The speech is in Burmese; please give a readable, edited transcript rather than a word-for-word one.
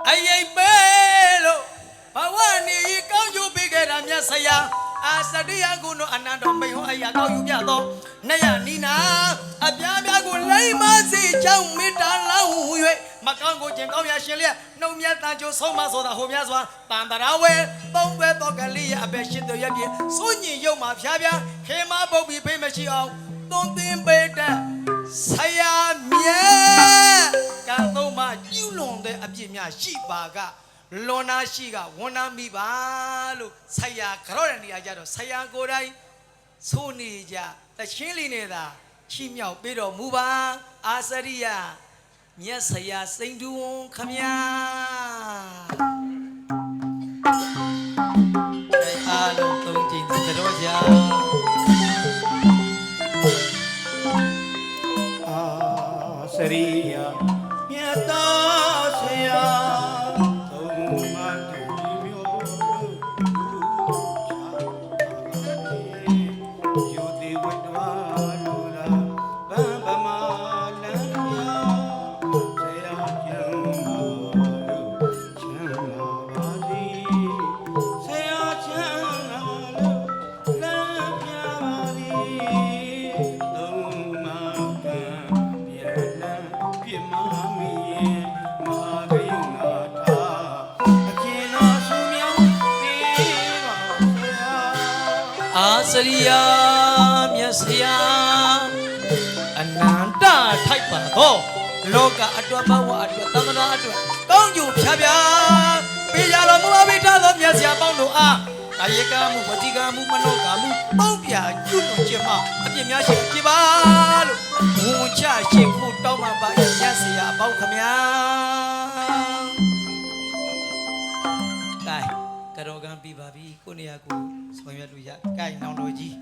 အိမ်ပဲလို့ဘဝနေကောင်းကျိုးပေးခဲ့တာမြတ်ဆရာအာစရိယကုနိုအနန္တမိဟောအရာကောင်းယူပြတော့နယနီနာအပြားပြားကိုလိမ့်မစီချောင်းမေတ္တာလောင်း၍မကောင်းကိုကျင်ကောင်းရရှင်လျက်နှုံမြတ်တန်ကျိုးဆုံးမဆိုတာဟိုများစွာတန်တရာဝဲသုံးပဲတော့ကလေးရအပဲရှိတော်ရပြည့်စိုးညင်ရုံမှာဖြားဖြားခေမပုတ်ပြီးဖိမရှိအောင်သွန်သင်ပေးတဲ့ဆရာမြတ်ကံသုံးမှကျူးလွန်တဲ့အပြစ်များရှိပါကလွန်နာရှိကဝန်နာမိပါလို့ဆရာကြော့တဲ့နေရာကြတော့ဆရာကိုယ်တိုင်ဆိုနေကြတချင်းလေးနဲ့သာချီးမြှောက်ပေးတော်မူပါအာစရိယမြတ်ဆရာစိန်တူဝန်ခမညာအားလုံးသုံးကြိမ်တော်ကြအာစရိယမြတ်တော်ဆရာစရိယမြတ်ဆရာအနန္တထိုက်ပါတော့လောကအတွက်ဘဝအတွက်သမဏအတွက်ကောင်းကျိုးဖြားဖြားပေးရတော်မူပါဘိထားသောမြတ်ဆရာပေါင်းတို့အားကာယကမှုဝစီကမှုမနောကမှုပေါင်းပြကျွတ်တော်ခြင်းမအပြစ်များရှိကြပါလို့ဝန်ချရှိဖို့တောင်းပန်ပါမြတ်ဆရာပေါင်းခမညာကဲကရောကံပြပါပြီကိုနေရာကိုဆောင်ရွက်လို့ရကဲနောင်တော်ကြီး